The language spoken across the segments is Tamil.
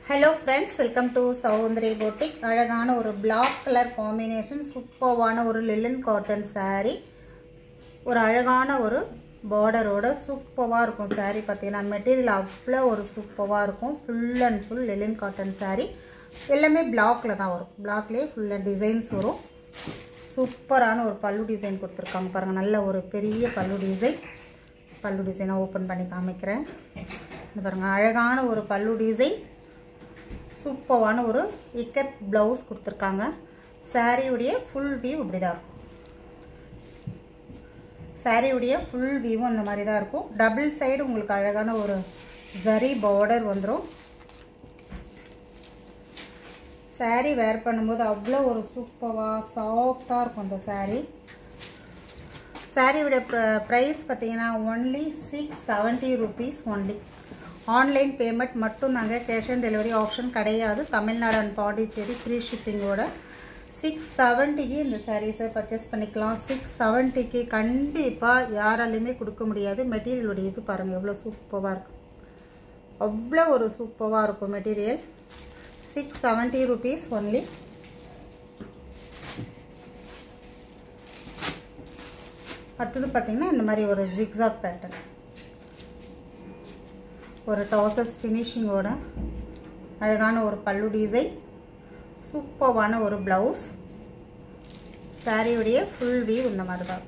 Hello friends, welcome to Soundari Boutique. அழகான ஒரு black color combination, சூப்பரான ஒரு linen cotton saree. ஒரு அழகான ஒரு border ஓட சூப்பரா இருக்கும் saree பாத்தீங்கன்னா மெட்டீரியல் அவ்ளோ ஒரு சூப்பரா இருக்கும். Full and full linen cotton saree. எல்லாமே blackல தான் வரும். blackலயே full designs வரும். சூப்பரான ஒரு பல்லு டிசைன் கொடுத்திருக்காங்க பாருங்க. நல்ல ஒரு பெரிய பல்லு டிசைன். பல்லு டிசைனை ஓபன் பண்ணி காமிக்கிறேன். இது பாருங்க அழகான ஒரு பல்லு டிசைன். சூப்பரான ஒரு இக்கட் ப்ளவுஸ் கொடுத்திருக்காங்க. saree உடைய full view இப்படி தான் இருக்கும். saree உடைய full view அந்த மாதிரி தான் இருக்கும். டபுள் சைடு உங்களுக்கு அழகான ஒரு ஜரி border வந்துரும். saree wear பண்ணும்போது அவ்ளோ ஒரு சூப்பரா சாஃப்ட்டா இருக்கும் அந்த saree. saree உடைய price பாத்தீங்கன்னா only 670 rupees only. Online payment மட்டும் தாங்க, கேஷ் ஆன் டெலிவரி ஆப்ஷன் கிடையாது. தமிழ்நாடு அண்ட் பாண்டிச்சேரி ஃப்ரீ ஷிப்பிங்கோட 670க்கு இந்த சாரீஸை பர்ச்சேஸ் பண்ணிக்கலாம். 670க்கு கண்டிப்பாக யாராலையுமே கொடுக்க முடியாது. மெட்டீரியலுடைய இது பாருங்கள் எவ்வளோ சூப்பராக இருக்கும். அவ்வளோ ஒரு சூப்பராக இருக்கும் மெட்டீரியல். 670 rupees only. அடுத்தது பார்த்திங்கன்னா இந்த மாதிரி ஒரு ஜிக்ஸாக் பேட்டர்ன், ஒரு டாசஸ் ஃபினிஷிங்கோட அழகான ஒரு பல்லு டிசைன், சூப்பரான ஒரு ப்ளவுஸ். சாரியுடைய ஃபுல் வியூ இந்த மாதிரி தான்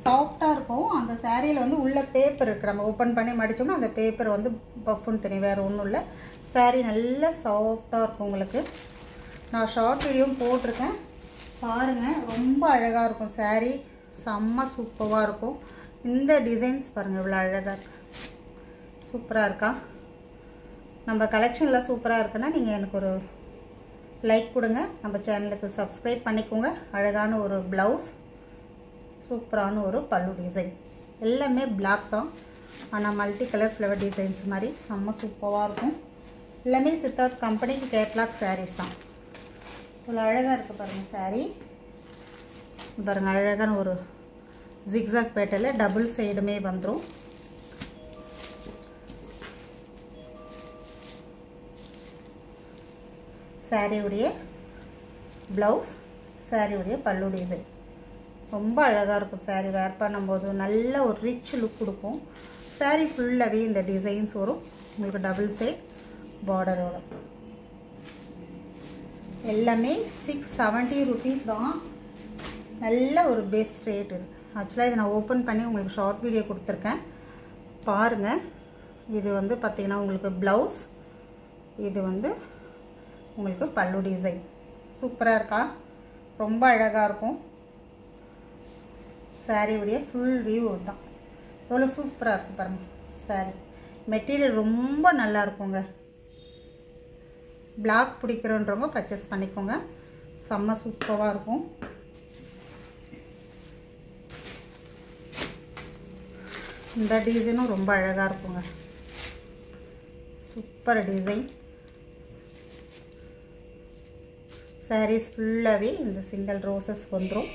சாஃப்டாக இருக்கும். அந்த சாரியில் வந்து உள்ள பேப்பர் இருக்குது, நம்ம ஓப்பன் பண்ணி மடித்தோம்னா அந்த பேப்பர் வந்து பஃப்னு தெரியும், வேறு ஒன்றும் இல்லை. சாரி நல்ல சாஃப்டாக இருக்கும். உங்களுக்கு நான் ஷார்ட் வீடியோவும் போட்டிருக்கேன் பாருங்கள். ரொம்ப அழகாக இருக்கும் சாரி, செம்ம சூப்பராக இருக்கும். இந்த டிசைன்ஸ் பாருங்கள் இவ்வளோ அழகாக இருக்கு, சூப்பராக இருக்கா? நம்ம கலெக்ஷனில் சூப்பராக இருக்குன்னா நீங்கள் எனக்கு ஒரு லைக் கொடுங்க, நம்ம சேனலுக்கு சப்ஸ்கிரைப் பண்ணிக்கோங்க. அழகான ஒரு ப்ளவுஸ், சூப்பரான ஒரு பல்லு டிசைன். எல்லாமே பிளாக் தான், ஆனால் மல்டி கலர் ஃப்ளவர் டிசைன்ஸ் மாதிரி செம்ம சூப்பராக இருக்கும். எல்லாமே சித்தார்த் கம்பெனிக்கு கேட்லாக் சாரீஸ் தான். இவ்வளோ அழகாக இருக்குது பாருங்கள் சாரீ. பாருங்கள் அழகான ஒரு ஜிக்ஸாக் பேட்டர்னில் டபுள் சைடுமே வந்துடும். சாரியுடைய ப்ளவுஸ், சாரியுடைய பல்லு டிசைன் ரொம்ப அழகாக இருக்கும். சாரி வேர் பண்ணும்போது நல்ல ஒரு ரிச் லுக் கொடுக்கும். சாரி ஃபுல்லாகவே இந்த டிசைன்ஸ் வரும் உங்களுக்கு டபுள் சைட் பார்டரோட. எல்லாமே 670 rupees தான். நல்ல ஒரு பெஸ்ட் ரேட் இருக்குது. ஆக்சுவலாக இதை நான் ஓப்பன் பண்ணி உங்களுக்கு ஷார்ட் வீடியோ கொடுத்துருக்கேன் பாருங்கள். இது வந்து பார்த்திங்கன்னா உங்களுக்கு ப்ளவுஸ், இது வந்து உங்களுக்கு பல்லு டிசைன். சூப்பராக இருக்கா? ரொம்ப அழகாக இருக்கும். சாரியுடைய ஃபுல் வியூ தான் எவ்வளோ சூப்பராக இருக்குது பாருங்கள். சாரி மெட்டீரியல் ரொம்ப நல்லா இருக்குங்க. பிளாக் பிடிக்கிறன்றவங்க பர்ச்சேஸ் பண்ணிக்கோங்க, செம்ம சூப்பராக இருக்கும். இந்த டிசைனும் ரொம்ப அழகாக இருக்குங்க, சூப்பர் டிசைன். சாரீஸ் ஃபுல்லாகவே இந்த சிங்கிள் ரோசஸ் வந்துடும்.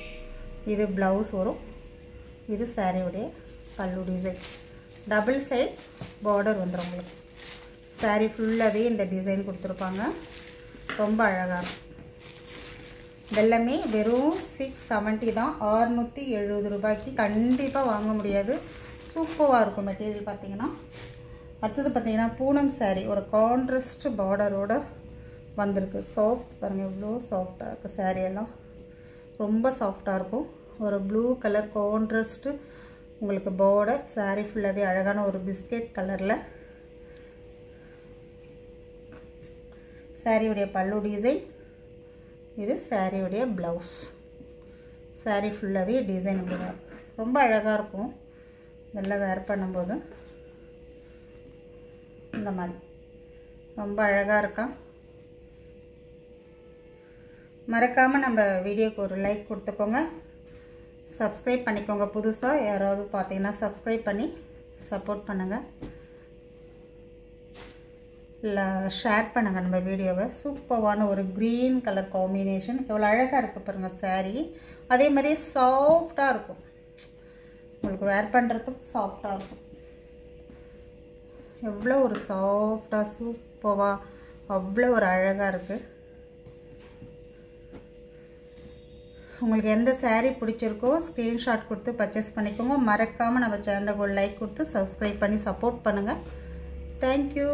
இது ப்ளவுஸ் வரும், இது சாரியுடைய பல்லு டிசைன். டபுள் சைட் பார்டர் வந்துடும் உங்களுக்கு. சாரீ ஃபுல்லாகவே இந்த டிசைன் கொடுத்துருப்பாங்க, ரொம்ப அழகாக இருக்கும். இதெல்லாமே வெறும் 670 தான். 670 ரூபாய்க்கு கண்டிப்பாக வாங்க முடியாது. சூப்பராக இருக்கும் மெட்டீரியல் பார்த்திங்கன்னா. அடுத்தது பார்த்திங்கன்னா பூனம் சாரீ, ஒரு கான்ட்ராஸ்ட் பார்டரோட வந்திருக்கு. சாஃப்ட் பாருங்கள் எவ்வளோ சாஃப்டாக இருக்குது. சாரீ எல்லாம் ரொம்ப சாஃப்டாக இருக்கும். ஒரு ப்ளூ கலர் கான்ட்ராஸ்ட்டு உங்களுக்கு பார்டர். சாரீ ஃபுல்லாகவே அழகான ஒரு பிஸ்கெட் கலரில். சாரியுடைய பல்லு டிசைன், இது சாரியுடைய ப்ளவுஸ். சாரீ ஃபுல்லாகவே டிசைன் இப்படிதான் ரொம்ப அழகாக இருக்கும். இதெல்லாம் வேர் பண்ணும்போது இந்த மாதிரி ரொம்ப அழகாக இருக்கா? மறக்காமல் நம்ம வீடியோக்கு ஒரு லைக் கொடுத்துக்கோங்க, சப்ஸ்கிரைப் பண்ணிக்கோங்க. புதுசாக யாராவது பார்த்தீங்கன்னா சப்ஸ்கிரைப் பண்ணி சப்போர்ட் பண்ணுங்கள், இல்லை ஷேர் பண்ணுங்கள் நம்ம வீடியோவை. சூப்பரான ஒரு க்ரீன் கலர் காம்பினேஷன், எவ்வளோ அழகாக இருக்குது பாருங்கள் சாரீ. அதே மாதிரி சாஃப்டாக இருக்கும், உங்களுக்கு வேர் பண்ணுறதுக்கு சாஃப்டாக இருக்கும். எவ்வளோ ஒரு சாஃப்டாக சூப்பராக அவ்வளோ ஒரு அழகாக இருக்குது. உங்களுக்கு எந்த saree பிடிச்சிருக்கோ ஸ்க்ரீன்ஷாட் கொடுத்து பர்ச்சேஸ் பண்ணிக்கோங்க. மறக்காமல் நம்ம சேனலுக்கு ஒரு லைக் கொடுத்து சப்ஸ்கிரைப் பண்ணி சப்போர்ட் பண்ணுங்கள். தேங்க்யூ.